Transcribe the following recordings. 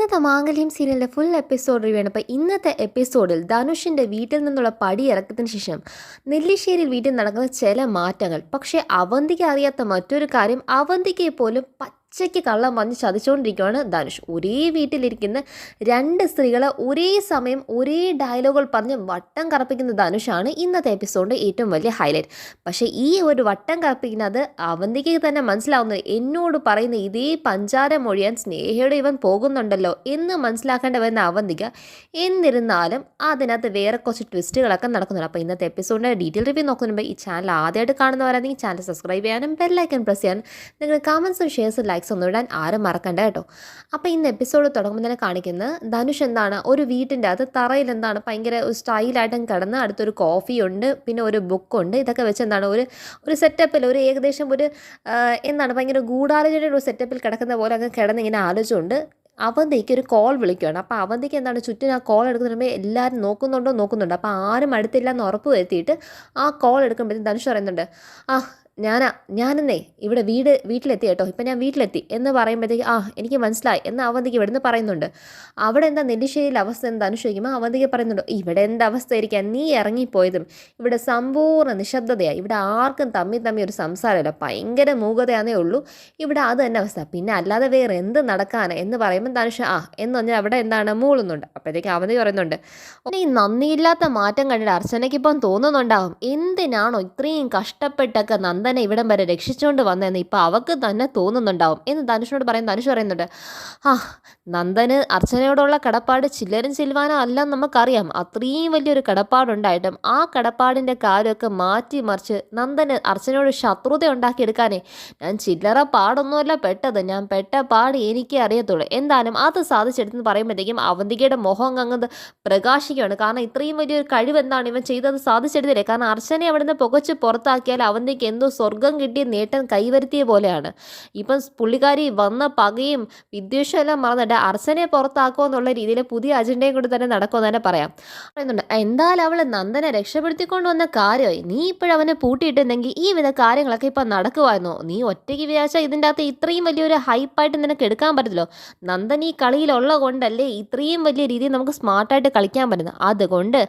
ഇന്നത്തെ മാംഗല്യം സീരിയലിൻ്റെ full episode review ആണ്. അപ്പോൾ ഇന്നത്തെ എപ്പിസോഡിൽ ധനുഷിൻ്റെ വീട്ടിൽ നിന്നുള്ള പടിയിറക്കത്തിന് ശേഷം നെല്ലിശ്ശേരി വീട്ടിൽ നടക്കുന്ന ചില മാറ്റങ്ങൾ. പക്ഷേ അവന്തിക്ക് അറിയാത്ത മറ്റൊരു കാര്യം, അവന്തിക്ക് പോലും പച്ചയ്ക്ക് കള്ളം പറഞ്ഞ് ചതിച്ചുകൊണ്ടിരിക്കുകയാണ് ധനുഷ്. ഒരേ വീട്ടിലിരിക്കുന്ന രണ്ട് സ്ത്രീകളെ ഒരേ സമയം ഒരേ ഡയലോഗുകൾ പറഞ്ഞ് വട്ടം കറപ്പിക്കുന്ന ധനുഷാണ് ഇന്നത്തെ എപ്പിസോഡിൻ്റെ ഏറ്റവും വലിയ ഹൈലൈറ്റ്. പക്ഷേ ഈ ഒരു വട്ടം കറപ്പിക്കുന്നത് അവന്തിക്ക് തന്നെ മനസ്സിലാവുന്നത്, എന്നോട് പറയുന്ന ഇതേ പഞ്ചാര മൊഴിയാൻ സ്നേഹയുടെ ഇവൻ പോകുന്നുണ്ടല്ലോ എന്ന് മനസ്സിലാക്കേണ്ടി വരുന്ന അവന്തിക. എന്നിരുന്നാലും അതിനകത്ത് വേറെ കുറച്ച് ട്വിസ്റ്റുകളൊക്കെ നടക്കുന്നുണ്ട്. അപ്പോൾ ഇന്നത്തെ എപ്പിസോഡിൻ്റെ ഡീറ്റെയിൽ റിവ്യൂ നോക്കുന്നുണ്ട്. ഈ ചാനൽ ആദ്യമായിട്ട് കാണുന്നവരാണെങ്കിൽ ചാനൽ സബ്സ്ക്രൈബ് ചെയ്യാനും ബെല്ലൈക്കൺ പ്രസ് ചെയ്യാനും നിങ്ങൾ കമൻസും ഷെയർസും ലൈക്സ് ഒന്നും ഇടാൻ ആരും മറക്കണ്ട കേട്ടോ. അപ്പോൾ ഇന്ന് എപ്പിസോഡ് തുടങ്ങുമ്പോൾ തന്നെ കാണിക്കുന്നത് ധനുഷ് എന്താണ് ഒരു വീട്ടിൻ്റെ അകത്ത് തറയിൽ എന്താണ് ഭയങ്കര സ്റ്റൈലായിട്ടും കിടന്ന് അടുത്തൊരു കോഫി ഉണ്ട്, പിന്നെ ഒരു ബുക്കുണ്ട്. ഇതൊക്കെ വെച്ച് എന്താണ് ഒരു സെറ്റപ്പിൽ ഒരു ഏകദേശം ഒരു എന്താണ് ഭയങ്കര ഗൂഢാലോചനയുടെ ഒരു സെറ്റപ്പിൽ കിടക്കുന്ന പോലെ അങ്ങ് കിടന്ന് ഇങ്ങനെ ആലോചിച്ചുകൊണ്ട് അവന്തിക്ക് ഒരു കോൾ വിളിക്കുകയാണ്. അപ്പോൾ അവന്തിക്ക് എന്താണ് ചുറ്റും ആ കോൾ എടുക്കുന്നതിന് എല്ലാവരും നോക്കുന്നുണ്ട്. അപ്പോൾ ആരും അടുത്തില്ല എന്ന് ഉറപ്പ് വരുത്തിയിട്ട് ആ കോൾ എടുക്കുമ്പോഴത്തേക്കും ധനുഷ് പറയുന്നുണ്ട്, ഞാനെന്നേ ഇവിടെ വീട്ടിലെത്തി കേട്ടോ, ഇപ്പം ഞാൻ വീട്ടിലെത്തി എന്ന് പറയുമ്പോഴത്തേക്ക് എനിക്ക് മനസ്സിലായി എന്ന് അവന്തിക്ക് ഇവിടുന്ന് പറയുന്നുണ്ട്. അവിടെ എന്താ നെല്ലിശ്ശേരിയിലെ അവസ്ഥ എന്ന് ധനുഷ് ചോദിക്കുമ്പോൾ അവന്തിക്ക് പറയുന്നുണ്ട്, ഇവിടെ എന്താ അവസ്ഥ ഇരിക്കാൻ, നീ ഇറങ്ങിപ്പോയതും ഇവിടെ സമ്പൂർണ്ണ നിശബ്ദതയാണ്, ഇവിടെ ആർക്കും തമ്മി ഒരു സംസാരമില്ല, ഭയങ്കര മൂകതയാണേ ഉള്ളൂ ഇവിടെ, അത് തന്നെ അവസ്ഥ, പിന്നെ അല്ലാതെ വേറെ എന്ത് നടക്കാനാണ് എന്ന് പറയുമ്പോൾ ധനുഷ് എന്ന് പറഞ്ഞാൽ അവിടെ എന്താണ് മൂളുന്നുണ്ട്. അപ്പോഴത്തേക്ക് അവന്തി പറയുന്നുണ്ട്, ഈ നന്ദിയില്ലാത്ത മാറ്റം കണ്ടിട്ട് അർച്ചനയ്ക്ക് ഇപ്പം തോന്നുന്നുണ്ടാവും, എന്തിനാണോ ഇത്രയും കഷ്ടപ്പെട്ടൊക്കെ നന്ദനെ ഇവിടം വരെ രക്ഷിച്ചുകൊണ്ട് വന്നതെന്ന് ഇപ്പം അവൾക്ക് തന്നെ തോന്നുന്നുണ്ടാവും എന്ന് ധനുഷിനോട് പറയും. ധനുഷ് പറയുന്നുണ്ട്, നന്ദന് അർച്ചനയോടുള്ള കടപ്പാട് ചില്ലരും ചിൽവാനോ അല്ലെന്ന് നമുക്കറിയാം, അത്രയും വലിയൊരു കടപ്പാടുണ്ടായിട്ടും ആ കടപ്പാടിൻ്റെ കാര്യമൊക്കെ മാറ്റി മറിച്ച് നന്ദന് അർച്ചനയോട് ശത്രുത ഉണ്ടാക്കിയെടുക്കാനേ ഞാൻ ചില്ലറ പാടൊന്നുമല്ല പെട്ടത്, ഞാൻ പെട്ട പാട് എനിക്കേ അറിയത്തുള്ളൂ, എന്തായാലും അത് സാധിച്ചെടുത്തെന്ന് പറയുമ്പോഴത്തേക്കും അവന്തികയുടെ മുഖം അങ്ങ് പ്രകാശിക്കുകയാണ്. കാരണം ഇത്രയും വലിയൊരു കഴിവ് എന്താണ് ഇവൻ ചെയ്തത് സാധിച്ചെടുത്തില്ലേ. കാരണം അർച്ചനെ അവിടുന്ന് പുകച്ച് പുറത്താക്കിയാൽ അവന്തിക്ക് എന്തോ സ്വർഗം കിട്ടിയ നേട്ടം കൈവരുത്തിയ പോലെയാണ്. ഇപ്പം പുള്ളിക്കാരി വന്ന പകയും വിദ്വേഷം എല്ലാം മറന്നിട്ട് അർച്ചനെ പുറത്താക്കുമോ എന്നുള്ള രീതിയിൽ പുതിയ അജണ്ടയും കൂടി തന്നെ നടക്കുമെന്ന് തന്നെ പറയാം. പറയുന്നുണ്ട്, എന്തായാലും അവൾ നന്ദനെ രക്ഷപ്പെടുത്തിക്കൊണ്ട് വന്ന കാര്യമായി, നീ ഇപ്പോഴവനെ പൂട്ടിയിട്ടുണ്ടെങ്കിൽ ഈ വിധ കാര്യങ്ങളൊക്കെ ഇപ്പം നടക്കുമായിരുന്നു, നീ ഒറ്റയ്ക്ക് വിചാരിച്ചാൽ ഇതിൻ്റെ അകത്ത് ഇത്രയും വലിയൊരു ഹൈപ്പായിട്ട് നിനക്ക് എടുക്കാൻ പറ്റത്തില്ലോ, നന്ദൻ ഈ കളിയിലുള്ള കൊണ്ടല്ലേ ഇത്രയും വലിയ രീതിയിൽ നമുക്ക് സ്മാർട്ടായിട്ട് കളിക്കാൻ പറ്റുന്നത്, അതുകൊണ്ട്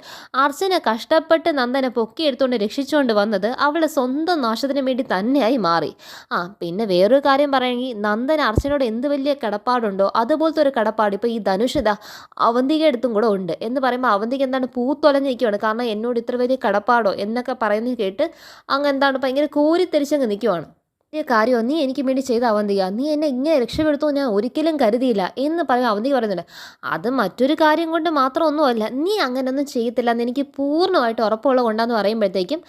അർച്ചന കഷ്ടപ്പെട്ട് നന്ദനെ പൊക്കിയെടുത്തുകൊണ്ട് രക്ഷിച്ചുകൊണ്ട് വന്നത് അവളെ സ്വന്തം നാശത്തിന് വേണ്ടി തന്നെയായി മാറി. പിന്നെ വേറൊരു കാര്യം പറയുകയാണെങ്കിൽ നന്ദൻ അർച്ചനയോട് എന്ത് വലിയ കടപ്പാടുണ്ടോ അതുപോലത്തെ ഒരു കടപ്പാട് ഇപ്പോൾ ഈ ധനുഷിത അവന്തിക അടുത്തും കൂടെ ഉണ്ട് എന്ന് പറയുമ്പോൾ അവന്തിക്ക് എന്താണ് പൂത്തൊലഞ്ഞിരിക്കുകയാണ്. കാരണം എന്നോട് ഇത്ര വലിയ കടപ്പാടോ എന്നൊക്കെ പറയുന്നത് കേട്ട് അങ്ങ് എന്താണ് ഭയങ്കര കോരിത്തെരിച്ചങ്ങ് നിൽക്കുവാണ്. കാര്യമോ നീ എനിക്ക് വേണ്ടി ചെയ്ത അവന്തിക, നീ എന്നെ ഇങ്ങനെ രക്ഷപ്പെടുത്തുമോ ഞാൻ ഒരിക്കലും കരുതിയില്ല എന്ന് പറയും. അവന്തിക പറയുന്നുണ്ട്, അത് മറ്റൊരു കാര്യം കൊണ്ട് മാത്രമൊന്നുമല്ല, നീ അങ്ങനെയൊന്നും ചെയ്യത്തില്ല എന്ന് എനിക്ക് പൂർണ്ണമായിട്ട് ഉറപ്പുള്ള കൊണ്ടാന്ന് പറയുമ്പോഴത്തേക്കും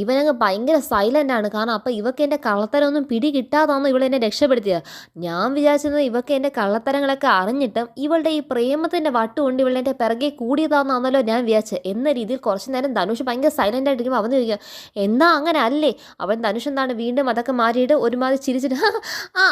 ഇവനങ്ങ് ഭയങ്കര സൈലൻ്റ് ആണ്. കാരണം അപ്പോൾ ഇവക്ക് എൻ്റെ കള്ളത്തരമൊന്നും പിടി കിട്ടാതാണോ ഇവളെന്നെ രക്ഷപ്പെടുത്തിയത്, ഞാൻ വിചാരിച്ചത് ഇവക്ക് എൻ്റെ കള്ളത്തരങ്ങളൊക്കെ അറിഞ്ഞിട്ടും ഇവളുടെ ഈ പ്രേമത്തിൻ്റെ വട്ടുകൊണ്ട് ഇവളെൻ്റെ പിറകെ കൂടിയതാണെന്നാണല്ലോ ഞാൻ വിചാരിച്ചത് എന്ന രീതിയിൽ കുറച്ച് നേരം ധനുഷ് ഭയങ്കര സൈലൻ്റ് ആയിട്ടിരിക്കുമ്പോൾ അവൻ ചോദിക്കുക, എന്നാ അങ്ങനെ അല്ലേ. അവൻ ധനുഷ് എന്താണ് വീണ്ടും അതൊക്കെ മാറ്റി ഒരുമാതിരി ചിരിച്ചിട്ട്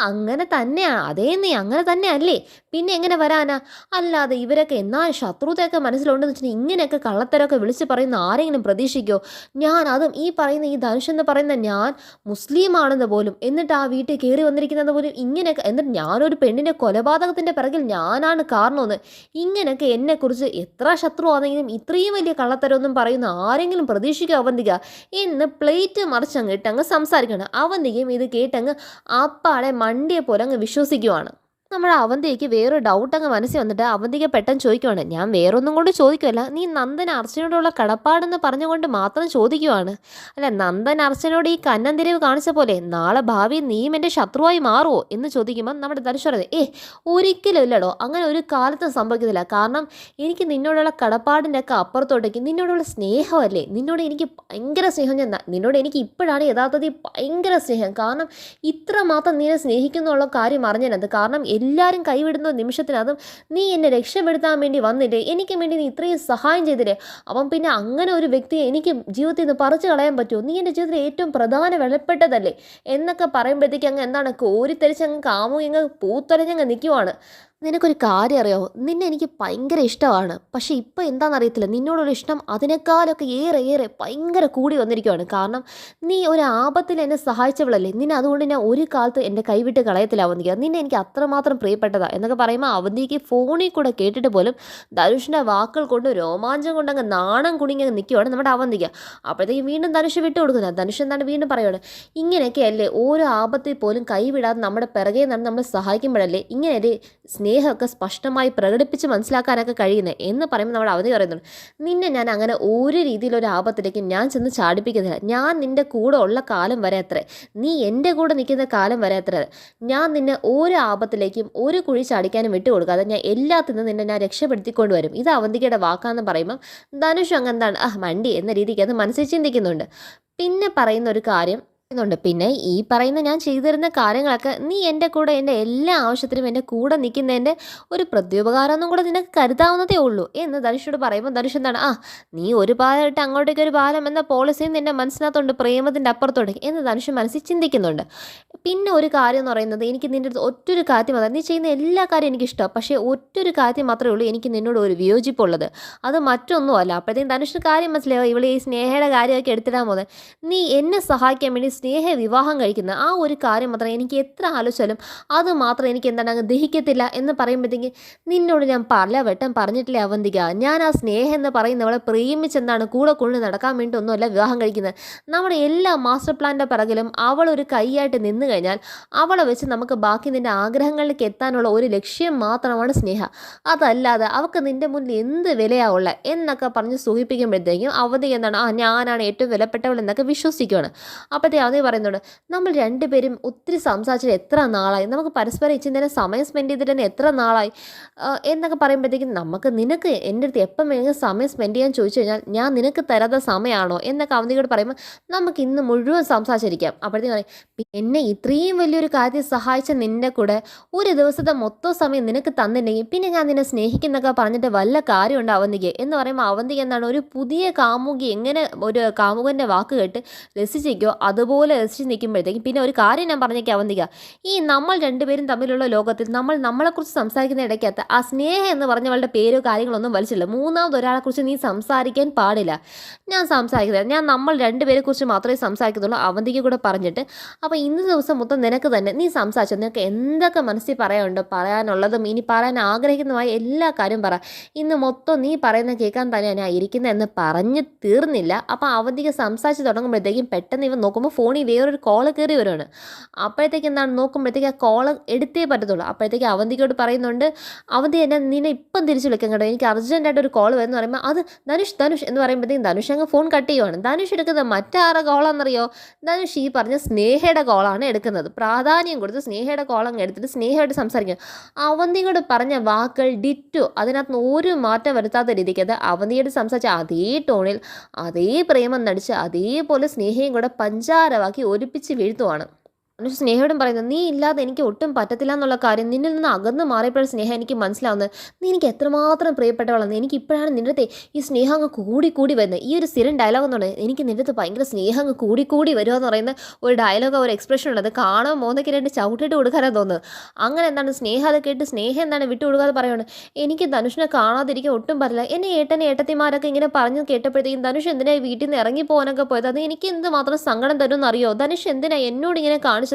അങ്ങനെ തന്നെയാണ്, അതേ നീ അങ്ങനെ തന്നെ അല്ലേ, പിന്നെ എങ്ങനെ വരാനാ, അല്ലാതെ ഇവരൊക്കെ എന്നാ ശത്രുതയൊക്കെ മനസ്സിലുണ്ടെന്ന് വെച്ചാൽ ഇങ്ങനെയൊക്കെ കള്ളത്തരമൊക്കെ വിളിച്ച് പറയുന്ന ആരെങ്കിലും പ്രതീക്ഷിക്കോ, ഞാൻ അതും ഈ പറയുന്ന ഈ ധനുഷ് എന്ന് പറയുന്ന ഞാൻ മുസ്ലിം ആണെന്ന് പോലും, എന്നിട്ട് ആ വീട്ടിൽ കയറി വന്നിരിക്കുന്നത് പോലും ഇങ്ങനെയൊക്കെ, എന്നിട്ട് ഞാനൊരു പെണ്ണിൻ്റെ കൊലപാതകത്തിൻ്റെ പിറകിൽ ഞാനാണ് കാരണമെന്ന്, ഇങ്ങനെയൊക്കെ എന്നെക്കുറിച്ച് എത്ര ശത്രുവാണെങ്കിലും ഇത്രയും വലിയ കള്ളത്തരമൊന്നും പറയുന്ന ആരെങ്കിലും പ്രതീക്ഷിക്കുക അവന്തിക എന്ന് പ്ലേറ്റ് മറിച്ചങ്ങ് ഇട്ടങ്ങ് സംസാരിക്കണം. അവന്തികയും ഇത് കേട്ടങ്ങ് അപ്പാടെ മണ്ടിയെ പോലെ അങ്ങ് വിശ്വസിക്കുവാണ്. നമ്മുടെ അവന്തിക്ക് വേറൊരു ഡൗട്ട് അങ്ങ് മനസ്സിൽ വന്നിട്ട് അവന്തിക്ക് പെട്ടെന്ന് ചോദിക്കുവാണ്, ഞാൻ വേറൊന്നും കൊണ്ട് ചോദിക്കുമല്ല, നീ നന്ദൻ അർച്ചനയോടുള്ള കടപ്പാടെന്ന് പറഞ്ഞുകൊണ്ട് മാത്രം ചോദിക്കുവാണ്, അല്ല നന്ദൻ അർച്ചനയോട് ഈ കന്നന്തിരിവ് കാണിച്ച പോലെ നാളെ ഭാവി നീയും എൻ്റെ ശത്രുവായി മാറുമോ എന്ന് ചോദിക്കുമ്പോൾ നമ്മുടെ ധനുഷ് പറയുന്നത്, ഒരിക്കലും ഇല്ലടോ, അങ്ങനെ ഒരു കാലത്തും സംഭവിക്കത്തില്ല, കാരണം എനിക്ക് നിന്നോടുള്ള കടപ്പാടിൻ്റെ ഒക്കെ അപ്പുറത്തോട്ടേക്ക് നിന്നോടുള്ള സ്നേഹമല്ലേ, നിന്നോട് എനിക്ക് ഭയങ്കര സ്നേഹം, ഞാൻ നിന്നോട് എനിക്ക് ഇപ്പോഴാണ് യഥാർത്ഥത്തിൽ ഭയങ്കര സ്നേഹം, കാരണം ഇത്ര മാത്രം നീ സ്നേഹിക്കുന്നുള്ള കാര്യം അറിഞ്ഞത്, കാരണം എല്ലാവരും കൈവിടുന്ന നിമിഷത്തിനതും നീ എന്നെ രക്ഷപ്പെടുത്താൻ വേണ്ടി വന്നില്ലേ, എനിക്ക് വേണ്ടി നീ ഇത്രയും സഹായം ചെയ്തില്ലേ, അപ്പം പിന്നെ അങ്ങനെ ഒരു വ്യക്തിയെ എനിക്ക് ജീവിതത്തിൽ നിന്ന് പറിച്ചു കളയാൻ പറ്റുമോ, നീ എൻ്റെ ജീവിതത്തിൽ ഏറ്റവും പ്രധാന വിലപ്പെട്ടതല്ലേ എന്നൊക്കെ പറയുമ്പോഴത്തേക്ക് അങ്ങ് എന്താണ് കോരിത്തെരിച്ച് അങ്ങ് കാമുകി അങ്ങ് പൂത്തൊലഞ്ഞങ്ങ് നിൽക്കുവാണ്. നിനക്കൊരു കാര്യം അറിയാമോ? നിന്നെ എനിക്ക് ഭയങ്കര ഇഷ്ടമാണ്. പക്ഷേ ഇപ്പം എന്താണെന്നറിയത്തില്ല. നിന്നോടുള്ള ഇഷ്ടം അതിനേക്കാളൊക്കെ ഏറെ ഏറെ ഭയങ്കര കൂടി വന്നിരിക്കുകയാണ്. കാരണം നീ ഒരു ആപത്തിൽ എന്നെ സഹായിച്ചവളല്ലേ. നിന്നെ അതുകൊണ്ട് ഞാൻ ഒരു കാലത്ത് എൻ്റെ കൈവിട്ട് കളയത്തില്ല അവന്തിക. നിന്നെ എനിക്ക് അത്രമാത്രം പ്രിയപ്പെട്ടതാ എന്നൊക്കെ പറയുമ്പോൾ അവന്തിക്ക് ഫോണിൽ കൂടെ കേട്ടിട്ട് പോലും ധനുഷിൻ്റെ വാക്കുകൾ കൊണ്ട് രോമാഞ്ചം കൊണ്ട് അങ്ങ് നാണം കുടുങ്ങി അങ്ങ് നിൽക്കുകയാണ് നമ്മുടെ അവന്തിക. അപ്പോഴത്തേക്കും വീണ്ടും ധനുഷ് വിട്ടു കൊടുക്കുന്നത്. ധനുഷ് എന്താണ് വീണ്ടും പറയുകയാണ്, ഇങ്ങനെയൊക്കെയല്ലേ ഓരോ ആപത്തിൽ പോലും കൈവിടാതെ നമ്മുടെ പിറകെ നടന്ന് നമ്മളെ സഹായിക്കുമ്പോഴല്ലേ ഇങ്ങനെയല്ലേ സ്നേഹമൊക്കെ സ്പഷ്ടമായി പ്രകടിപ്പിച്ച് മനസ്സിലാക്കാനൊക്കെ കഴിയുന്നത് എന്ന് പറയുമ്പോൾ നമ്മുടെ അവധി പറയുന്നുണ്ട്. നിന്നെ ഞാൻ അങ്ങനെ ഒരു രീതിയിലൊരു ആപത്തിലേക്ക് ഞാൻ ചെന്ന് ചാടിപ്പിക്കുന്നില്ല. ഞാൻ നിൻ്റെ കൂടെ ഉള്ള കാലം വരെ അത്രേ, നീ എൻ്റെ കൂടെ നിൽക്കുന്ന കാലം വരെ അത്രേ, ഞാൻ നിന്നെ ഒരു ആപത്തിലേക്കും ഒരു കുഴി ചാടിക്കാനും വിട്ടു കൊടുക്കാതെ ഞാൻ എല്ലാത്തിൽ നിന്നും നിന്നെ ഞാൻ രക്ഷപ്പെടുത്തിക്കൊണ്ട് വരും. ഇത് അവന്തികയുടെ വാക്കാന്ന് പറയുമ്പം ധനുഷ് അങ്ങ് എന്താണ് മണ്ടി എന്ന രീതിക്ക് അത് മനസ്സിൽ ചിന്തിക്കുന്നുണ്ട്. പിന്നെ പറയുന്ന ഒരു കാര്യം ുണ്ട് പിന്നെ ഈ പറയുന്ന ഞാൻ ചെയ്തു തരുന്ന കാര്യങ്ങളൊക്കെ നീ എൻ്റെ കൂടെ എൻ്റെ എല്ലാ ആവശ്യത്തിനും എൻ്റെ കൂടെ നിൽക്കുന്നതിൻ്റെ ഒരു പ്രത്യുപകാരമൊന്നും കൂടെ നിനക്ക് കരുതാവുന്നതേ ഉള്ളൂ എന്ന് ധനുഷോട് പറയുമ്പോൾ ധനുഷ് എന്താണ് നീ ഒരു പാലമിട്ട് അങ്ങോട്ടേക്ക് ഒരു പാലം എന്ന പോളിസിയും നിൻ്റെ മനസ്സിനകത്തുണ്ട് പ്രേമത്തിൻ്റെ അപ്പുറത്തോട്ടേക്ക് എന്ന് ധനുഷ് മനസ്സിൽ ചിന്തിക്കുന്നുണ്ട്. പിന്നെ ഒരു കാര്യം എന്ന് പറയുന്നത് എനിക്ക് നിൻ്റെ അടുത്ത് ഒറ്റൊരു കാര്യം മാത്രം, നീ ചെയ്യുന്ന എല്ലാ കാര്യം എനിക്കിഷ്ടമാണ്, പക്ഷേ ഒറ്റൊരു കാര്യം മാത്രമേ ഉള്ളൂ എനിക്ക് നിന്നോട് ഒരു വിയോജിപ്പുള്ളത്, അത് മറ്റൊന്നുമല്ല. അപ്പോഴത്തേക്കും ധനുഷിന് കാര്യം മനസ്സിലാവും, ഇവിടെ ഈ സ്നേഹയുടെ കാര്യമൊക്കെ എടുത്തിടാൻ പോകുന്നത്. നീ എന്നെ സഹായിക്കാൻ വേണ്ടി സ്നേഹ വിവാഹം കഴിക്കുന്ന ആ ഒരു കാര്യം മാത്രം എനിക്ക് എത്ര ആലോചിച്ചാലും അത് മാത്രം എനിക്ക് എന്താണ് അങ്ങ് ദഹിക്കത്തില്ല എന്ന് പറയുമ്പോഴത്തേക്ക് നിന്നോട് ഞാൻ പലവട്ടം പറഞ്ഞിട്ടില്ലേ അവന്തിക, ഞാൻ ആ സ്നേഹം എന്ന് പറയുന്നവളെ പ്രേമിച്ചെന്താണ് കൂടെ കൊണ്ട് നടക്കാൻ വേണ്ടി ഒന്നുമല്ല വിവാഹം കഴിക്കുന്നത്. നമ്മുടെ എല്ലാ മാസ്റ്റർ പ്ലാൻ്റെ പിറകിലും അവൾ ഒരു കൈയായിട്ട് നിന്ന് കഴിഞ്ഞാൽ അവളെ വെച്ച് നമുക്ക് ബാക്കി നിൻ്റെ ആഗ്രഹങ്ങളിലേക്ക് എത്താനുള്ള ഒരു ലക്ഷ്യം മാത്രമാണ് സ്നേഹ. അതല്ലാതെ അവൾക്ക് നിൻ്റെ മുന്നിൽ എന്ത് വിലയാവുള്ള എന്നൊക്കെ പറഞ്ഞ് സൂചിപ്പിക്കുമ്പോഴത്തേക്കും അവന്തിക എന്താണ് ഞാനാണ് ഏറ്റവും വിലപ്പെട്ടവൾ എന്നൊക്കെ വിശ്വസിക്കുകയാണ്. അപ്പോഴത്തേക്ക് അവന്തിക പറയുന്നുണ്ട്, നമ്മൾ രണ്ടുപേരും ഒത്തിരി സംസാരിച്ചിട്ട് എത്ര നാളായി, നമുക്ക് പരസ്പരം ഇച്ചിരി നേരം സമയം സ്പെൻഡ് ചെയ്തിട്ട് തന്നെ എത്ര നാളായി എന്നൊക്കെ പറയുമ്പോഴത്തേക്കും നിനക്ക് എൻ്റെ അടുത്ത് എപ്പം വേണമെങ്കിൽ സമയം സ്പെൻഡ് ചെയ്യാൻ ചോദിച്ചു കഴിഞ്ഞാൽ ഞാൻ നിനക്ക് തരാത്ത സമയമാണോ എന്നൊക്കെ അവന്തികയോട് പറയുമ്പോൾ നമുക്ക് ഇന്ന് മുഴുവൻ സംസാരിച്ചിരിക്കാം. അപ്പോഴത്തേക്കും പറയും, എന്നെ ഇത്രയും വലിയൊരു കാര്യത്തിൽ സഹായിച്ച നിൻ്റെ കൂടെ ഒരു ദിവസത്തെ മൊത്തം സമയം നിനക്ക് തന്നില്ലെങ്കിൽ പിന്നെ ഞാൻ നിന്നെ സ്നേഹിക്കുന്നൊക്കെ പറഞ്ഞിട്ട് വല്ല കാര്യമുണ്ട് അവന്തിക എന്ന് പറയുമ്പോൾ അവന്തിക എന്താണ് ഒരു പുതിയ കാമുകി എങ്ങനെ ഒരു കാമുകൻ്റെ വാക്ക് കേട്ട് രസിച്ചിരിക്കോ അതുപോലെ രസിച്ച് നിൽക്കുമ്പോഴത്തേക്കും പിന്നെ ഒരു കാര്യം ഞാൻ പറഞ്ഞേക്കാം അവന്തിക, ഈ നമ്മൾ രണ്ടുപേരും തമ്മിലുള്ള ലോകത്തിൽ നമ്മളെക്കുറിച്ച് സംസാരിക്കുന്ന ഇടയ്ക്കകത്ത് ആ സ്നേഹം എന്ന് പറഞ്ഞവളുടെ പേരോ കാര്യങ്ങളൊന്നും വലിച്ചില്ല. മൂന്നാമത് ഒരാളെക്കുറിച്ച് നീ സംസാരിക്കാൻ പാടില്ല. ഞാൻ സംസാരിക്കുന്നത് ഞാൻ നമ്മൾ രണ്ടുപേരെ കുറിച്ച് മാത്രമേ സംസാരിക്കുന്നുള്ളൂ അവന്തിക കൂടെ പറഞ്ഞിട്ട്. അപ്പോൾ ഇന്ന് ദിവസം മൊത്തം നിനക്ക് തന്നെ നീ സംസാരിച്ചു, നിനക്ക് എന്തൊക്കെ മനസ്സിൽ പറയാനുണ്ടോ പറയാനുള്ളതും ഇനി പറയാൻ ആഗ്രഹിക്കുന്നതുമായ എല്ലാ കാര്യം പറ, ഇന്ന് മൊത്തം നീ പറയുന്ന കേൾക്കാൻ തന്നെയാണ് ഞാൻ ഇരിക്കുന്നത് എന്ന് പറഞ്ഞ് തീർന്നില്ല. അപ്പോൾ അവന്തിക സംസാരിച്ച് തുടങ്ങുമ്പോഴത്തേക്കും പെട്ടെന്ന് ഇവൻ നോക്കുമ്പോൾ ഫോണിൽ വേറൊരു കോള് കയറി വരുവാണ്. അപ്പോഴത്തേക്ക് എന്താണ് നോക്കുമ്പോഴത്തേക്ക് ആ കോള് എടുത്തേ പറ്റത്തുള്ളൂ. അപ്പോഴത്തേക്ക് അവന്തികയോട് പറയുന്നുണ്ട്, അവന്തി നിന്നെ ഇപ്പം തിരിച്ചു വിളിക്കാൻ കേട്ടോ, എനിക്ക് അർജൻറ്റായിട്ട് ഒരു കോൾ വരുമെന്ന് പറയുമ്പോൾ അത് ധനുഷ് എന്ന് പറയുമ്പോഴത്തേക്കും ധനുഷ് അങ്ങ് ഫോൺ കട്ട് ചെയ്യുവാണ്. ധനുഷ് എടുക്കുന്നത് മറ്റാരുടെ കോളാണെന്നറിയോ? ധനുഷ് ഈ പറഞ്ഞ സ്നേഹയുടെ കോളാണ് എടുക്കുന്നത്. പ്രാധാന്യം കൊടുത്ത് സ്നേഹയുടെ കോളങ്ങ് എടുത്തിട്ട് സ്നേഹമായിട്ട് സംസാരിക്കുക. അവന്തികയോട് പറഞ്ഞ വാക്കുകൾ ഡിറ്റോ, അതിനകത്ത് ഒരു മാറ്റം വരുത്താത്ത രീതിക്ക് അത് അവന്തിയോട് സംസാരിച്ച അതേ ടോണിൽ അതേ പ്രേമം നടിച്ച് അതേപോലെ സ്നേഹയും കൂടെ പഞ്ചാരവാക്കി ഒലിപ്പിച്ച് വീഴ്ത്തുവാണ്. ധനുഷ് സ്നേഹയോടും പറയുന്നത്, നീ ഇല്ലാതെ എനിക്ക് ഒട്ടും പറ്റത്തില്ല എന്നുള്ള കാര്യം നിന്നിൽ നിന്ന് അകന്ന് മാറിയപ്പോഴും സ്നേഹം എനിക്ക് മനസ്സിലാവുന്നത് നീ എനിക്ക് എത്രമാത്രം പ്രിയപ്പെട്ടവളാണ്. എനിക്ക് ഇപ്പോഴാണ് നിൻ്റെ അടുത്ത് ഈ സ്നേഹം അങ്ങ് കൂടി വരുന്നത്. ഈ ഒരു സ്ഥിരം ഡയലോഗ് എന്ന് പറയുന്നത് എനിക്ക് നിൻ്റെ അടുത്ത് ഭയങ്കര സ്നേഹം അങ്ങ് കൂടി വരുക എന്ന് പറയുന്ന ഒരു ഡയലോഗ് ഒരു എക്സ്പ്രഷൻ ഉണ്ട്. അത് കാണാൻ മോന്നൊക്കെ രണ്ട് ചവിട്ടിട്ട് കൊടുക്കാനാണ് തോന്നുന്നത്. അങ്ങനെ എന്താണ് സ്നേഹം അത് കേട്ട് സ്നേഹം എന്താണ് വിട്ടു കൊടുക്കാതെ പറയുകയാണ്, എനിക്ക് ധനുഷിനെ കാണാതിരിക്കാൻ ഒട്ടും പറ്റില്ല. എന്നെ ഏട്ടത്തിമാരൊക്കെ ഇങ്ങനെ പറഞ്ഞ് കേട്ടപ്പോഴത്തേക്കും ധനുഷ് എന്തിനായി വീട്ടിൽ നിന്ന് ഇറങ്ങി പോകാനൊക്കെ പോയത്, അത് എനിക്ക് എന്തുമാത്രം സങ്കടം തരുമെന്ന് അറിയോ? ധനുഷ് എന്തിനാ എന്നോട് ഇങ്ങനെ കാണിച്ചത്?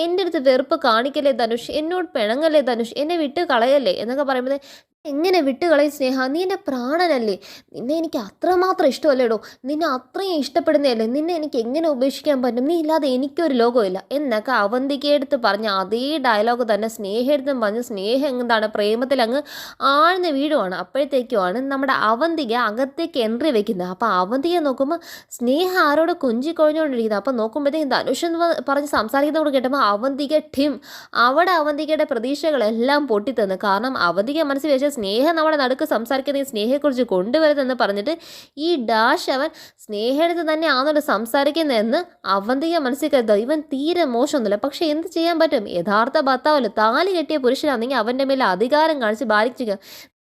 എൻ്റെ അടുത്ത് വെറുപ്പ് കാണിക്കല്ലേ ധനുഷ്, എന്നോട് പിണങ്ങല്ലേ ധനുഷ്, എന്നെ വിട്ട് കളയല്ലേ എന്നൊക്കെ പറയുമ്പോൾ എങ്ങനെ വിട്ടുകളയും സ്നേഹ, നീ എൻ്റെ പ്രാണനല്ലേ, നിന്നെ എനിക്ക് അത്രമാത്രം ഇഷ്ടമല്ലേടോ, നിന്നെ അത്രയും ഇഷ്ടപ്പെടുന്നതല്ലേ, നിന്നെ എനിക്ക് എങ്ങനെ ഉപേക്ഷിക്കാൻ പറ്റും, നീ ഇല്ലാതെ എനിക്കൊരു ലോകമില്ല എന്നൊക്കെ അവന്തികയെടുത്ത് പറഞ്ഞ അതേ ഡയലോഗ് തന്നെ സ്നേഹയെടുത്തും പറഞ്ഞ് സ്നേഹം എന്താണ് പ്രേമത്തിൽ അങ്ങ് ആഴ്ന്ന വീടുമാണ്. അപ്പോഴത്തേക്കുമാണ് നമ്മുടെ അവന്തിക അകത്തേക്ക് എൻട്രി വെക്കുന്നത്. അപ്പോൾ അവന്തിക നോക്കുമ്പോൾ സ്നേഹ ആരോട് കൊഞ്ചിക്കൊഴിഞ്ഞുകൊണ്ടിരിക്കുന്നത്. അപ്പോൾ നോക്കുമ്പോഴത്തേക്കും ധനുഷ് എന്ന് പറഞ്ഞ് സംസാരിക്കുന്നത് കൂടെ കേട്ടപ്പോൾ അവന്തിക അവിടെ അവന്തികയുടെ പ്രതീക്ഷകളെല്ലാം പൊട്ടിത്തന്നു. കാരണം അവന്തിക മനസ്സിൽ വെച്ച സ്നേഹം നമ്മുടെ നടുക്ക് സംസാരിക്കുന്ന ഈ സ്നേഹയെക്കുറിച്ച് കൊണ്ടുവരുതെന്ന് പറഞ്ഞിട്ട് ഈ ഡാഷ് അവൻ സ്നേഹയെടുത്ത് തന്നെ ആണല്ലോ സംസാരിക്കുന്നതെന്ന് അവന്തിക മനസ്സിൽ കരുതോ. ഇവൻ തീരെ മോശമൊന്നുമില്ല, പക്ഷെ എന്ത് ചെയ്യാൻ പറ്റും, യഥാർത്ഥ ഭർത്താവല്ലോ, താലി കെട്ടിയ പുരുഷനാണെങ്കിൽ അവൻ്റെ മേലെ അധികാരം കാണിച്ച് ബാധിക്കുക.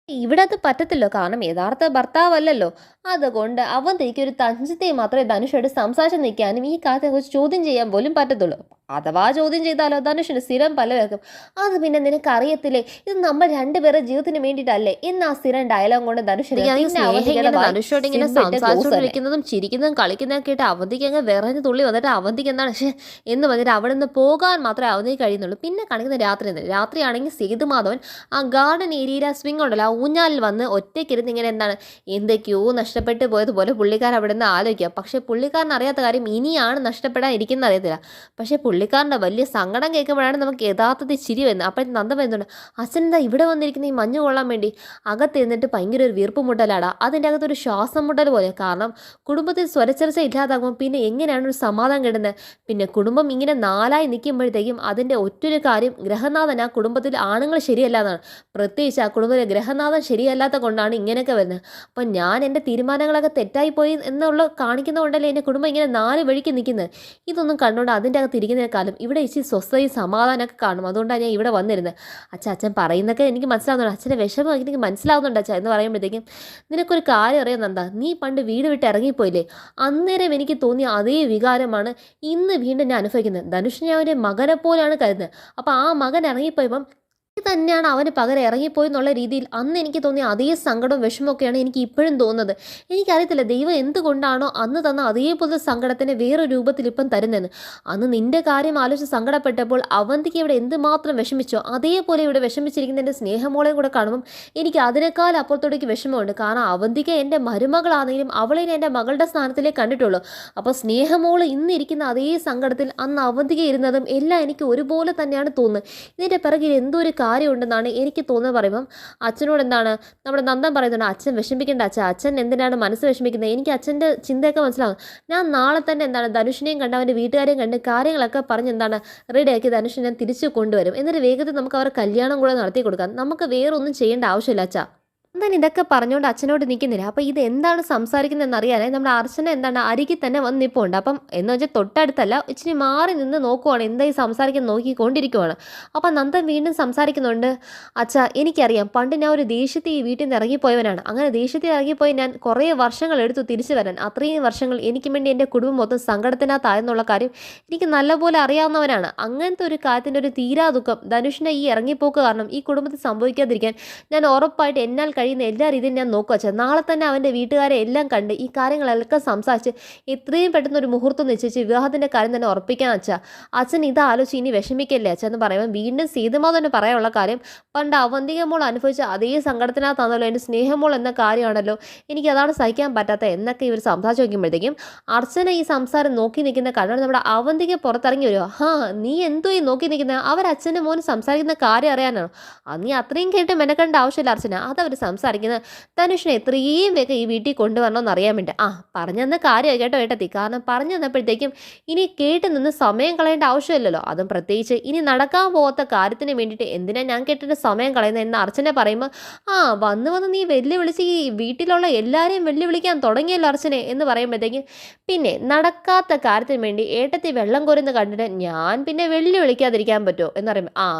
ഇവിടെ അത് പറ്റത്തില്ലോ, കാരണം യഥാർത്ഥ ഭർത്താവല്ലല്ലോ. അതുകൊണ്ട് അവന്തിക്ക് ഒരു തഞ്ചത്തെ മാത്രമേ ധനുഷോട് സംസാരിച്ച് നിൽക്കാനും ഈ കാര്യത്തെക്കുറിച്ച് ചോദ്യം ചെയ്യാൻ പോലും പറ്റത്തുള്ളൂ. അഥവാ ചോദ്യം ചെയ്താലോ ധനുഷിന് സ്ഥിരം പലവർക്കും അത് പിന്നെ നിനക്കറിയത്തില്ലേ, ഇത് നമ്മൾ രണ്ടുപേരുടെ ജീവിതത്തിന് വേണ്ടിയിട്ടല്ലേ എന്ന ആ സ്ഥിരം ഡയലോഗ് കൊണ്ട് ധനുഷിനെ ധനുഷോട് ഇങ്ങനെ സംസാരിച്ചുകൊണ്ടിരിക്കുന്നതും ചിരിക്കുന്നതും കളിക്കുന്നതും കേട്ട് അവന്തിക്ക് അങ്ങ് വിറഞ്ഞ് തുള്ളി വന്നിട്ട് അവന്തിക്ക് എന്താണ് എന്ന് പറഞ്ഞിട്ട് അവിടെ നിന്ന് പോകാൻ മാത്രമേ അവന്തിക്ക് കഴിയുന്നുള്ളൂ. പിന്നെ കാണിക്കുന്ന രാത്രിയാണെങ്കിൽ സേതുമാധവൻ ആ ഗാർഡൻ ഏരിയയിൽ ആ സ്വിംഗ് ഉണ്ടല്ലോ, ആ ഊഞ്ഞാലിൽ വന്ന് ഒറ്റയ്ക്കിരുന്ന് ഇങ്ങനെ എന്താണ് എന്തൊക്കെയോ നഷ്ടപ്പെട്ടു പോയതുപോലെ പുള്ളിക്കാരൻ അവിടെ നിന്ന് ആലോചിക്കുക. പക്ഷേ പുള്ളിക്കാരൻ അറിയാത്ത കാര്യം ഇനിയാണ് നഷ്ടപ്പെടാൻ ഇരിക്കുന്ന അറിയത്തില്ല. പക്ഷേ പുള്ളിക്കാരൻ്റെ വലിയ സങ്കടം കേൾക്കുമ്പോഴാണ് നമുക്ക് യഥാർത്ഥത്തിൽ ചിരി വരുന്നത്. അപ്പം നന്ദൻ വരുന്നുണ്ട്, അച്ഛൻ എന്താ ഇവിടെ വന്നിരിക്കുന്ന ഈ മഞ്ഞ് കൊള്ളാൻ വേണ്ടി? അകത്തിരുന്നിട്ട് ഭയങ്കര ഒരു വീർപ്പ് മുട്ടലാടാ, അതിൻ്റെ അകത്തൊരു ശ്വാസം മുട്ടൽ പോലെ. കാരണം കുടുംബത്തിൽ സ്വരച്ചർച്ച ഇല്ലാതാകുമ്പോൾ പിന്നെ എങ്ങനെയാണ് ഒരു സമാധാനം കിട്ടുന്നത്? പിന്നെ കുടുംബം ഇങ്ങനെ നാലായി നിൽക്കുമ്പോഴത്തേക്കും അതിൻ്റെ ഒറ്റൊരു കാര്യം, ഗ്രഹനാഥൻ ആ കുടുംബത്തിൽ ആണുങ്ങൾ ശരിയല്ല എന്നാണ്. പ്രത്യേകിച്ച് ആ കുടുംബത്തിലെ ഗ്രഹനാഥൻ ശരിയല്ലാത്ത കൊണ്ടാണ് ഇങ്ങനെയൊക്കെ വരുന്നത്. അപ്പം ഞാൻ എൻ്റെ തീരുമാനങ്ങളൊക്കെ തെറ്റായിപ്പോയി എന്നുള്ള കാണിക്കുന്നതുകൊണ്ടല്ലേ എൻ്റെ കുടുംബം ഇങ്ങനെ നാല് വഴിക്ക് നിൽക്കുന്നത്. ഇതൊന്നും കണ്ടുകൊണ്ട് അതിൻ്റെ അകത്ത് ഇരിക്കുന്നതിനേക്കാളും ഇവിടെ ഇച്ചിരി സ്വസ്ഥയും സമാധാനമൊക്കെ കാണും. അതുകൊണ്ടാണ് ഞാൻ ഇവിടെ വന്നിരുന്നത്. അച്ഛൻ പറയുന്നതൊക്കെ എനിക്ക് മനസ്സിലാവുന്നുണ്ട്, അച്ഛൻ്റെ വിഷമം എനിക്ക് മനസ്സിലാവുന്നുണ്ട് അച്ഛാ എന്ന് പറയുമ്പോഴത്തേക്കും, നിനക്കൊരു കാര്യം അറിയാം നന്ദ, നീ പണ്ട് വീട് വിട്ട് ഇറങ്ങിപ്പോയില്ലേ, അന്നേരം എനിക്ക് തോന്നിയ അതേ വികാരമാണ് ഇന്ന് വീണ്ടും ഞാൻ അനുഭവിക്കുന്നത്. ധനുഷിനെ അവൻ്റെ മകനെ പോലെയാണ് കരുതുന്നത്. അപ്പോൾ ആ മകൻ ഇറങ്ങിപ്പോയപ്പം തന്നെയാണ് അവന് പകരം ഇറങ്ങിപ്പോയി എന്നുള്ള രീതിയിൽ അന്ന് എനിക്ക് തോന്നിയ അതേ സങ്കടവും വിഷമമൊക്കെയാണ് എനിക്ക് ഇപ്പോഴും തോന്നുന്നത്. എനിക്കറിയത്തില്ല ദൈവം എന്തുകൊണ്ടാണോ അന്ന് തന്ന അതേപോലെ സങ്കടത്തിന് വേറെ രൂപത്തിൽ ഇപ്പം തരുന്നതെന്ന്. അന്ന് നിന്റെ കാര്യം ആലോചിച്ച് സങ്കടപ്പെട്ടപ്പോൾ അവന്തിക്ക് ഇവിടെ എന്തുമാത്രം വിഷമിച്ചോ അതേപോലെ ഇവിടെ വിഷമിച്ചിരിക്കുന്ന എൻ്റെ സ്നേഹമോളെയും കൂടെ കാണുമ്പം എനിക്ക് അതിനേക്കാൾ അപ്പുറത്തോടേക്ക് വിഷമമുണ്ട്. കാരണം അവന്തിക്ക് എൻ്റെ മരുമകളാണെങ്കിലും അവളെ എൻ്റെ മകളുടെ സ്ഥാനത്തിലേ കണ്ടിട്ടുള്ളൂ. അപ്പോൾ സ്നേഹമോൾ ഇന്നിരിക്കുന്ന അതേ സങ്കടത്തിൽ അന്ന് അവന്തിക ഇരുന്നതും എല്ലാം എനിക്ക് ഒരുപോലെ തന്നെയാണ് തോന്നുന്നത്. ഇതിൻ്റെ പിറകിൽ എന്തോ ഒരു കാര്യമുണ്ടെന്നാണ് എനിക്ക് തോന്നുന്നത്. പറയുമ്പം അച്ഛനോട് എന്താണ് നമ്മുടെ നന്ദൻ പറയുന്നുണ്ട്, അച്ഛൻ വിഷമിക്കേണ്ട അച്ഛൻ എന്തിനാണ് മനസ്സ് വിഷമിക്കുന്നത്? എനിക്ക് അച്ഛൻ്റെ ചിന്തയൊക്കെ മനസ്സിലാവും. ഞാൻ നാളെ തന്നെ എന്താണ് ധനുഷിനെയും കണ്ട് അവൻ്റെ വീട്ടുകാരെയും കണ്ട് കാര്യങ്ങളൊക്കെ പറഞ്ഞ് എന്താണ് റെഡിയാക്കി ധനുഷിനെ തിരിച്ചു കൊണ്ടുവരും. എന്നിട്ട് വേഗത്തിൽ നമുക്ക് അവരുടെ കല്യാണം കൂടെ നടത്തി കൊടുക്കാം. നമുക്ക് വേറൊന്നും ചെയ്യേണ്ട ആവശ്യമില്ല അച്ഛാ. എന്താണ് ഇതൊക്കെ പറഞ്ഞുകൊണ്ട് അച്ഛനോട് നിൽക്കുന്നില്ല. അപ്പോൾ ഇത് എന്താണ് സംസാരിക്കുന്നതെന്ന് അറിയാനായി നമ്മുടെ അർച്ചന എന്താണ് അരികിൽ തന്നെ വന്ന് നിൽപ്പുണ്ട്. അപ്പം എന്ന് വെച്ചാൽ തൊട്ടടുത്തല്ല, ഇച്ചിരി മാറി നിന്ന് നോക്കുവാണ്, എന്തായി സംസാരിക്കാൻ നോക്കിക്കൊണ്ടിരിക്കുവാണ്. അപ്പം നന്ദൻ വീണ്ടും സംസാരിക്കുന്നുണ്ട്, അച്ഛാ എനിക്കറിയാം പണ്ട് ഞാൻ ഒരു ദേഷ്യത്തിൽ ഈ വീട്ടിൽ നിന്ന് ഇറങ്ങിപ്പോയവനാണ്. അങ്ങനെ ദേഷ്യത്തിൽ ഇറങ്ങിപ്പോയി ഞാൻ കുറേ വർഷങ്ങൾ എടുത്തു തിരിച്ചു വരാൻ. അത്രയും വർഷങ്ങൾ എനിക്ക് വേണ്ടി എൻ്റെ കുടുംബം മൊത്തം സങ്കടത്തിനകത്തായെന്നുള്ള കാര്യം എനിക്ക് നല്ലപോലെ അറിയാവുന്നവനാണ്. അങ്ങനത്തെ ഒരു കാര്യത്തിൻ്റെ ഒരു തീരാ ദുഃഖം ധനുഷിൻ്റെ ഈ ഇറങ്ങിപ്പോക്ക് കാരണം ഈ കുടുംബത്തിൽ സംഭവിക്കാതിരിക്കാൻ ഞാൻ ഉറപ്പായിട്ട് എന്നാൽ കഴിയുന്ന എല്ലാ രീതിയും ഞാൻ നോക്കുക അച്ഛൻ. നാളെ തന്നെ അവൻ്റെ വീട്ടുകാരെ എല്ലാം കണ്ട് ഈ കാര്യങ്ങളെല്ലാം സംസാരിച്ച് എത്രയും പെട്ടെന്ന് ഒരു മുഹൂർത്തം നിശ്ചയിച്ച് വിവാഹത്തിൻ്റെ കാര്യം തന്നെ ഉറപ്പിക്കാൻ അച്ഛാ. അച്ഛൻ ഇത് ആലോചിച്ച് ഇനി വിഷമിക്കല്ലേ അച്ഛൻ എന്ന് പറയുമ്പോൾ വീണ്ടും സീതമാധവന് പറയാനുള്ള കാര്യം, പണ്ട് അവന്തിക മോൾ അനുഭവിച്ച അതേ സങ്കടത്തിനകത്താണല്ലോ എൻ്റെ സ്നേഹമോൾ എന്ന കാര്യമാണല്ലോ, എനിക്കതാണ് സഹിക്കാൻ പറ്റാത്ത എന്നൊക്കെ ഇവർ സംസാരിച്ച് നോക്കുമ്പോഴത്തേക്കും അർച്ചന ഈ സംസാരം നോക്കി നിൽക്കുന്ന കാരണം നമ്മുടെ അവന്തിക പുറത്തിറങ്ങി വരുമോ. നീ എന്തോ ഈ നോക്കി നിൽക്കുന്നത്, അവരച്ഛൻ്റെ മോന് സംസാരിക്കുന്ന കാര്യം അറിയാനാണോ? നീ അത്രയും കേട്ട് മെനക്കേണ്ട ആവശ്യമില്ല അർച്ചന, അതവർ സംസാരിക്കുന്നത് ധനുഷിനെ എത്രയും വേഗം ഈ വീട്ടിൽ കൊണ്ടുവരണമെന്ന് അറിയാൻ വേണ്ടി. പറഞ്ഞെന്ന കാര്യം കേട്ടോ ഏട്ടത്തി, കാരണം പറഞ്ഞു തന്നപ്പോഴത്തേക്കും ഇനി കേട്ട് നിന്ന് സമയം കളയേണ്ട ആവശ്യമില്ലല്ലോ. അതും പ്രത്യേകിച്ച് ഇനി നടക്കാൻ പോകാത്ത കാര്യത്തിന് വേണ്ടിയിട്ട് എന്തിനാ ഞാൻ കേട്ടിട്ട് സമയം കളയുന്നത് എന്ന് അർച്ചന പറയുമ്പോൾ, വന്ന് നീ വെല്ലുവിളിച്ച് ഈ വീട്ടിലുള്ള എല്ലാവരെയും വെല്ലുവിളിക്കാൻ തുടങ്ങിയല്ലോ അർച്ചനെ എന്ന് പറയുമ്പോഴത്തേക്കും, പിന്നെ നടക്കാത്ത കാര്യത്തിന് വേണ്ടി ഏട്ടത്തി വെള്ളം കോരുന്ന കണ്ടിട്ട് ഞാൻ പിന്നെ വെല്ലുവിളിക്കാതിരിക്കാൻ പറ്റുമോ എന്ന് പറയുമ്പോൾ,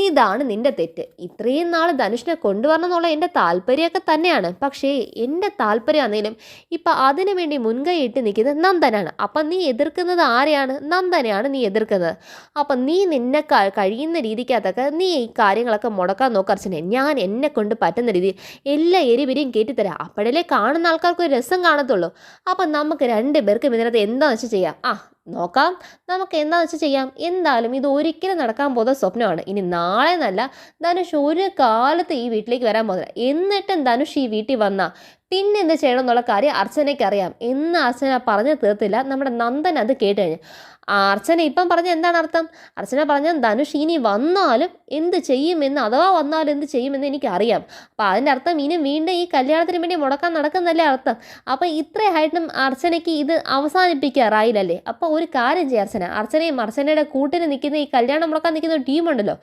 ഇതാണ് നിൻ്റെ തെറ്റ്. ഇത്രയും നാൾ ധനുഷിനെ കൊണ്ടുവരണം എന്നുള്ള എൻ്റെ താല്പര്യമൊക്കെ തന്നെയാണ്. പക്ഷേ എൻ്റെ താല്പര്യം ആണെങ്കിലും ഇപ്പം അതിനു വേണ്ടി മുൻകൈ ഇട്ട് നിൽക്കുന്നത് നന്ദനാണ്. അപ്പം നീ എതിർക്കുന്നത് ആരെയാണ്? നന്ദനെയാണ് നീ എതിർക്കുന്നത്. അപ്പം നീ നിന്നെ കഴിയുന്ന രീതിക്കകത്തൊക്കെ നീ ഈ കാര്യങ്ങളൊക്കെ മുടക്കാൻ നോക്കർച്ചനെ. ഞാൻ എന്നെ കൊണ്ട് പറ്റുന്ന രീതിയിൽ എല്ലാ എരിപിരിയും കയറ്റിത്തരാം. അപ്പോഴല്ലേ കാണുന്ന ആൾക്കാർക്ക് ഒരു രസം കാണത്തുള്ളൂ. അപ്പം നമുക്ക് രണ്ടുപേർക്കും ഇതിനകത്ത് എന്താണെന്ന് വെച്ചാൽ ചെയ്യാം. നോക്കാം, നമുക്ക് എന്താണെന്ന് വെച്ചാൽ ചെയ്യാം. എന്തായാലും ഇത് ഒരിക്കലും നടക്കാൻ പോകുന്ന സ്വപ്നമാണ്. ഇനി നാളെ എന്നല്ല, ധനുഷ് ഒരു കാലത്ത് ഈ വീട്ടിലേക്ക് വരാൻ പോകുന്നില്ല. എന്നിട്ടും ധനുഷ് ഈ വീട്ടിൽ വന്നാൽ പിന്നെ എന്ത് ചെയ്യണം എന്നുള്ള കാര്യം അർച്ചനയ്ക്ക് അറിയാം എന്ന് അർച്ചന പറഞ്ഞു തീർത്തില്ല. നമ്മുടെ നന്ദൻ അത് കേട്ട് കഴിഞ്ഞു. അർച്ചന ഇപ്പം പറഞ്ഞ എന്താണ് അർത്ഥം? അർച്ചന പറഞ്ഞ ധനുഷ് ഇനി വന്നാലും എന്ത് ചെയ്യുമെന്ന്, അഥവാ വന്നാലും എന്ത് ചെയ്യുമെന്ന് എനിക്കറിയാം. അപ്പം അതിൻ്റെ അർത്ഥം ഇനി വീണ്ടും ഈ കല്യാണത്തിന് വേണ്ടി മുടക്കാൻ നടക്കുന്നല്ലേ അർത്ഥം. അപ്പം ഇത്രയായിട്ടും അർച്ചനയ്ക്ക് ഇത് അവസാനിപ്പിക്കാറായില്ലല്ലേ. അപ്പോൾ ഒരു കാര്യം ചെയ്യുക അർച്ചന, അർച്ചനയും അർച്ചനയുടെ കൂട്ടിന് നിൽക്കുന്ന ഈ കല്യാണം മുടക്കാൻ നിൽക്കുന്ന ഒരു ടീമുണ്ടല്ലോ,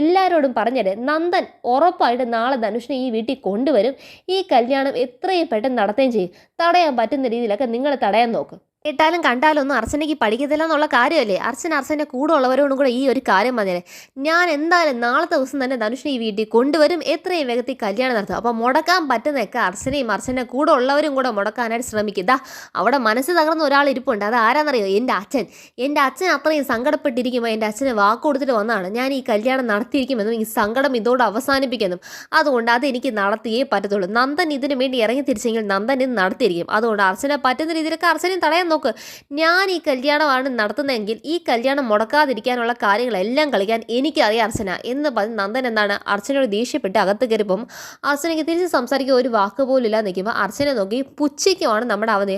എല്ലാവരോടും പറഞ്ഞത് നന്ദൻ ഉറപ്പായിട്ട് നാളെ ധനുഷിനെ ഈ വീട്ടിൽ കൊണ്ടുവരും. ഈ കല്യാണം എത്രയും പെട്ടെന്ന് നടത്തുകയും ചെയ്യും. തടയാൻ പറ്റുന്ന രീതിയിലൊക്കെ നിങ്ങൾ തടയാൻ നോക്കും. കേട്ടാലും കണ്ടാലും ഒന്നും അർച്ചനയ്ക്ക് പഠിക്കത്തില്ല എന്നുള്ള കാര്യമല്ലേ. അർച്ചൻ്റെ കൂടെ ഉള്ളവരോടും കൂടെ ഈ ഒരു കാര്യം പറഞ്ഞേരെ. ഞാൻ എന്തായാലും നാളത്തെ ദിവസം തന്നെ ധനുഷിനെ ഈ വീട്ടിൽ കൊണ്ടുവരും, എത്രയും വേഗത്തിൽ കല്യാണം നടത്തും. അപ്പോൾ മുടക്കാൻ പറ്റുന്നതൊക്കെ അർച്ചനയും അർച്ചൻ്റെ കൂടെ ഉള്ളവരും കൂടെ മുടക്കാനായിട്ട് ശ്രമിക്കുക. അവിടെ മനസ്സ് തകർന്ന ഒരാൾ ഇരിപ്പുണ്ട്. അത് ആരാന്നറിയോ? എൻ്റെ അച്ഛൻ അത്രയും സങ്കടപ്പെട്ടിരിക്കുമ്പോൾ എൻ്റെ അച്ഛന് വാക്ക് കൊടുത്തിട്ട് വന്നതാണ്, ഞാൻ ഈ കല്യാണം നടത്തിയിരിക്കുമെന്നും ഈ സങ്കടം ഇതോടെ അവസാനിപ്പിക്കുന്നു. അതുകൊണ്ട് അതെനിക്ക് നടത്തിയേ പറ്റത്തുള്ളൂ. നന്ദൻ ഇതിനു വേണ്ടി ഇറങ്ങി തിരിച്ചെങ്കിൽ നന്ദൻ ഇത് നടത്തിയിരിക്കും. അതുകൊണ്ട് അർച്ചന പറ്റുന്ന രീതിയിലൊക്കെ അർച്ചനയും തടയാൻ നോക്ക്. ഞാൻ ഈ കല്യാണമാണ് നടത്തുന്നതെങ്കിൽ ഈ കല്യാണം മുടക്കാതിരിക്കാനുള്ള കാര്യങ്ങളെല്ലാം കളിക്കാൻ എനിക്കറിയാം അർച്ചന എന്ന് പറഞ്ഞ് നന്ദൻ എന്താണ് അർച്ചനയോട് ദേഷ്യപ്പെട്ട് അകത്ത് കയറിപ്പം അർച്ചനയ്ക്ക് തിരിച്ച് സംസാരിക്കാൻ ഒരു വാക്ക് പോലും ഇല്ല. നിൽക്കുമ്പോൾ അർച്ചനെ നോക്കി പുച്ഛിക്കുവാണ് നമ്മുടെ അവധി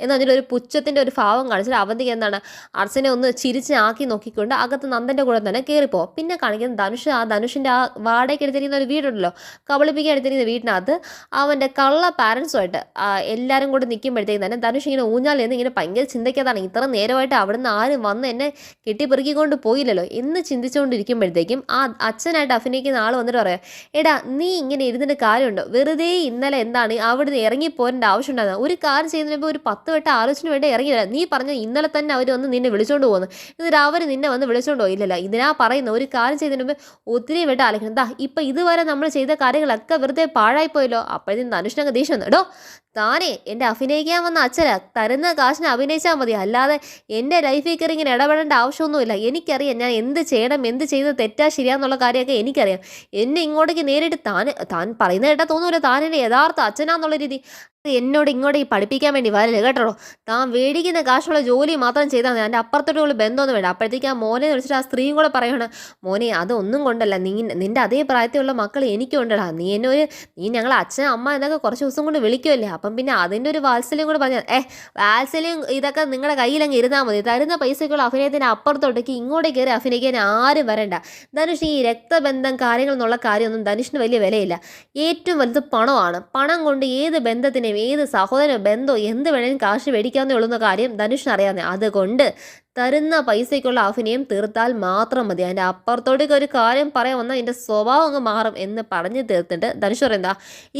എന്ന് പറഞ്ഞാൽ ഒരു പുച്ഛത്തിൻ്റെ ഒരു ഭാവം കാണിച്ചിട്ട് അവധിക്ക് എന്താണ് അർച്ചനെ ഒന്ന് ചിരിച്ച് ആക്കി നോക്കിക്കൊണ്ട് അകത്ത് നന്ദൻ്റെ കൂടെ തന്നെ കയറിപ്പോ. പിന്നെ കാണിക്കുന്നത് ധനുഷിൻ്റെ ആ വാടകയ്ക്ക് എടുത്തിരിക്കുന്ന ഒരു വീടുണ്ടല്ലോ, കബളിപ്പിക്കാൻ എടുത്തിരിക്കുന്ന വീട്ടിനകത്ത് അവൻ്റെ കള്ള പാരൻസുമായിട്ട് എല്ലാവരും കൂടെ നിൽക്കുമ്പോഴത്തേക്കും തന്നെ ധനുഷ് ഇങ്ങനെ ഊഞ്ഞാലെന്ന് ഇങ്ങനെ ഭയങ്കര ചിന്തയ്ക്കതാണ്. ഇത്ര നേരമായിട്ട് അവിടുന്ന് ആരും വന്ന് എന്നെ കെട്ടിപ്പെറുക്കിക്കൊണ്ട് പോയില്ലല്ലോ എന്ന് ചിന്തിച്ചുകൊണ്ടിരിക്കുമ്പോഴത്തേക്കും ആ അച്ഛനായിട്ട് അഭിനയിക്കുന്ന ആൾ വന്നിട്ട് പറയാം, എടാ നീ ഇങ്ങനെ ഇരുന്നിട്ട് കാര്യമുണ്ടോ? വെറുതെ ഇന്നലെ എന്താണ് അവിടുന്ന് ഇറങ്ങിപ്പോരേണ്ട ആവശ്യം ഉണ്ടാകുന്നത്? ഒരു കാര്യം ചെയ്യുന്നതിന് ഒരു 10 വട്ടം ആലോചന വേണ്ടി ഇറങ്ങി വരാം. നീ പറഞ്ഞ ഇന്നലെ തന്നെ അവർ വന്ന് നിന്നെ വിളിച്ചുകൊണ്ട് പോകുന്നു, എന്നിട്ട് അവർ നിന്നെ വന്ന് വിളിച്ചുകൊണ്ട് പോയില്ലല്ലോ. ഇതിനാ പറയുന്ന ഒരു കാര്യം ചെയ്യുന്നതിന് മുമ്പ് ഒത്തിരി വട്ടം ആലോചിക്കണം. എന്താ ഇപ്പം ഇതുവരെ നമ്മൾ ചെയ്ത കാര്യങ്ങളൊക്കെ വെറുതെ പാഴായിപ്പോയല്ലോ. അപ്പോഴത്തേക്കും ധനുഷിനൊക്കെ ദേഷ്യം വന്നു, എടോ താനേ എൻ്റെ അഭിനയിക്കാൻ വന്ന അച്ഛനാ, തരുന്ന കാശിന് അഭിനയിച്ചാൽ മതി, അല്ലാതെ എൻ്റെ ലൈഫിൽ കയറി ഇങ്ങനെ ഇടപെടേണ്ട ആവശ്യമൊന്നുമില്ല. എനിക്കറിയാം ഞാൻ എന്ത് ചെയ്യണം, എന്ത് ചെയ്ത് തെറ്റാ ശരിയാന്നുള്ള കാര്യമൊക്കെ എനിക്കറിയാം. എന്നെ ഇങ്ങോട്ടേക്ക് നേരിട്ട് താൻ പറയുന്നത് കേട്ടാൽ തോന്നൂല താൻ എൻ്റെ യഥാർത്ഥ അച്ഛനാന്നുള്ള രീതി. എന്നോട് ഇങ്ങോട്ട് ഈ പഠിപ്പിക്കാൻ വേണ്ടി വരല്ലേ കേട്ടോ. താൻ മേടിക്കുന്ന കാശുള്ള ജോലി മാത്രം ചെയ്താൽ മതി, അതിൻ്റെ അപ്പുറത്തോട്ടുള്ള ബന്ധമൊന്നും വേണ്ട. അപ്പോഴത്തേക്ക് ആ മോനെ വിളിച്ചിട്ട് ആ സ്ത്രീയും കൂടെ പറയണം, മോനെ അതൊന്നും കൊണ്ടല്ല, നിൻ്റെ അതേ പ്രായത്തിലുള്ള മക്കൾ എനിക്കുണ്ടടാ, നീ ഞങ്ങളെ അച്ഛൻ അമ്മ എന്നൊക്കെ കുറച്ച് ദിവസം കൊണ്ട് വിളിക്കുമല്ലേ, അപ്പം പിന്നെ അതിൻ്റെ ഒരു വാത്സല്യം കൂടെ പറഞ്ഞാൽ വാത്സല്യം ഇതൊക്കെ നിങ്ങളുടെ കയ്യിലങ്ങ് ഇരുന്നാൽ മതി. തരുന്ന പൈസക്കുള്ള അഭിനയത്തിന് അപ്പുറത്തോട്ടേക്ക് ഇങ്ങോട്ടേക്ക് കയറി അഭിനയിക്കാൻ ആരും വരണ്ട. ധനുഷ് ഈ രക്തബന്ധം കാര്യങ്ങൾ എന്നുള്ള കാര്യമൊന്നും ധനുഷിന് വലിയ വിലയില്ല. ഏറ്റവും വലുത് പണമാണ്. പണം കൊണ്ട് ഏത് ബന്ധത്തിനെ ഏത് സഹോദര ബന്ധോ എന്ത് വേണേലും കാശ് മേടിക്കാവുന്നേ ഉള്ളുന്ന കാര്യം ധനുഷിന് അറിയാവുന്നത്. അതുകൊണ്ട് തരുന്ന പൈസയ്ക്കുള്ള അഭിനയം തീർത്താൽ മാത്രം മതി. അതിൻ്റെ അപ്പുറത്തോട്ടേക്ക് ഒരു കാര്യം പറയാൻ വന്നാൽ എൻ്റെ സ്വഭാവം അങ്ങ് മാറും എന്ന് പറഞ്ഞ് തീർത്തിട്ട് ധനുഷ് പറയുന്നതാ,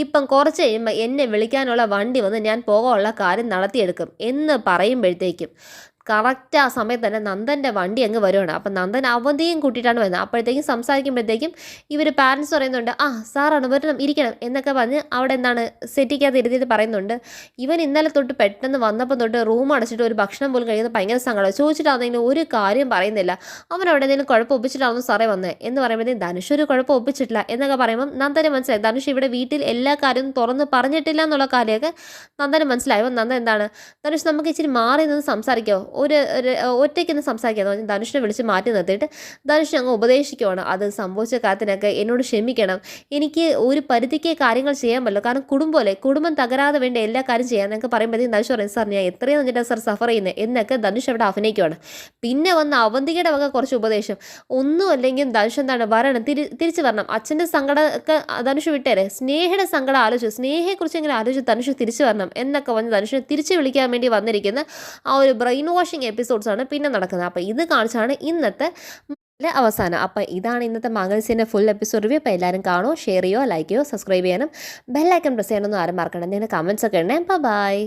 ഇപ്പം കുറച്ച് കഴിയുമ്പോൾ എന്നെ വിളിക്കാനുള്ള വണ്ടി വന്ന് ഞാൻ പോകാനുള്ള കാര്യം നടത്തിയെടുക്കും എന്ന് പറയുമ്പോഴത്തേക്കും കറക്റ്റ് ആ സമയത്ത് തന്നെ നന്ദൻ്റെ വണ്ടി അങ്ങ് വരുവാണ്. അപ്പം നന്ദൻ അവധിയും കൂട്ടിയിട്ടാണ് വരുന്നത്. അപ്പോഴത്തേക്കും സംസാരിക്കുമ്പോഴത്തേക്കും ഇവർ പാരൻസ് പറയുന്നുണ്ട്, ആ സാറാണ് വരണം ഇരിക്കണം എന്നൊക്കെ പറഞ്ഞ് അവിടെ എന്താണ് സെറ്റിക്കകത്ത് ഇരുത്തിയിട്ട് പറയുന്നുണ്ട്. ഇവൻ ഇന്നലെ തൊട്ട് പെട്ടെന്ന് വന്നപ്പം തൊട്ട് റൂം അടച്ചിട്ട് ഒരു ഭക്ഷണം പോലും കഴിയുന്നത് ഭയങ്കര സങ്കടം. ചോദിച്ചിട്ടാണെങ്കിലും ഒരു കാര്യം പറയുന്നില്ല. അവൻ അവിടെ എന്തെങ്കിലും കുഴപ്പം ഒപ്പിച്ചിട്ടാണെന്ന് സാറേ വന്നത് എന്ന് പറയുമ്പോഴത്തേക്കും ധനുഷ് ഒരു കുഴപ്പം ഒപ്പിച്ചിട്ടില്ല എന്നൊക്കെ പറയുമ്പം നന്ദന് മനസ്സിലായി ധനുഷ് ഇവിടെ വീട്ടിൽ എല്ലാ കാര്യവും തുറന്ന് പറഞ്ഞിട്ടില്ല എന്നുള്ള കാര്യമൊക്കെ നന്ദന് മനസ്സിലായി. അപ്പം നന്ദൻ എന്താണ്, ധനുഷ് നമുക്ക് ഇച്ചിരി മാറി നിന്ന് സംസാരിക്കാമോ, ഒറ്റയ്ക്കൊന്ന് സംസാരിക്കാന്ന് പറഞ്ഞ് ധനുഷിനെ വിളിച്ച് മാറ്റി നിർത്തിയിട്ട് ധനുഷ് അങ്ങ് ഉപദേശിക്കുവാണ്, അത് സംഭവിച്ച കാര്യത്തിനൊക്കെ എന്നോട് ക്ഷമിക്കണം, എനിക്ക് ഒരു പരിധിക്ക് കാര്യങ്ങൾ ചെയ്യാൻ പറ്റില്ല, കാരണം കുടുംബമല്ലേ, കുടുംബം തകരാതെ വേണ്ട എല്ലാ കാര്യം ചെയ്യാൻ എന്നൊക്കെ പറയുമ്പോഴത്തേക്കും ധനുഷ് പറയും, സാർ ഞാൻ എത്രയും നന്നിട്ടാണ് സാർ സഫർ ചെയ്യുന്നത് എന്നൊക്കെ ധനുഷ് അവിടെ അഭിനയിക്കുവാണ്. പിന്നെ വന്ന അവന്തികയുടെ വക കുറച്ച് ഉപദേശം, ഒന്നും അല്ലെങ്കിൽ ധനുഷ് എന്താണ് വരണം, തിരിച്ച് വരണം, അച്ഛൻ്റെ സങ്കടമൊക്കെ ധനുഷ് വിട്ടേരെ, സ്നേഹയുടെ സങ്കടം ആലോചിച്ചു, സ്നേഹയെക്കുറിച്ച് ഇങ്ങനെ ആലോചിച്ച് ധനുഷ് തിരിച്ചു വരണം എന്നൊക്കെ പറഞ്ഞ് ധനുഷിനെ തിരിച്ച് വിളിക്കാൻ വേണ്ടി വന്നിരിക്കുന്ന ആ ഒരു ബ്രെയിൻ വാഷിംഗ് എപ്പിസോഡ്സാണ് പിന്നെ നടക്കുന്നത്. അപ്പോൾ ഇത് കാണിച്ചാണ് ഇന്നത്തെ അവസാനം. അപ്പോൾ ഇതാണ് ഇന്നത്തെ മാഗസിൻ്റെ ഫുൾ എപ്പിസോഡ് റിവ്യൂ. അപ്പോൾ എല്ലാവരും കാണുമോ, ഷെയർ ചെയ്യുമോ, ലൈക്ക് ചെയ്യുമോ, സബ്സ്ക്രൈബ് ചെയ്യാനും ബെല്ലൈക്കൺ പ്രസ് ചെയ്യാനൊന്നും ആരും മറക്കണം. എന്തെങ്കിലും കമൻസ് ഒക്കെ ഉണ്ടെങ്കിൽ ബൈ.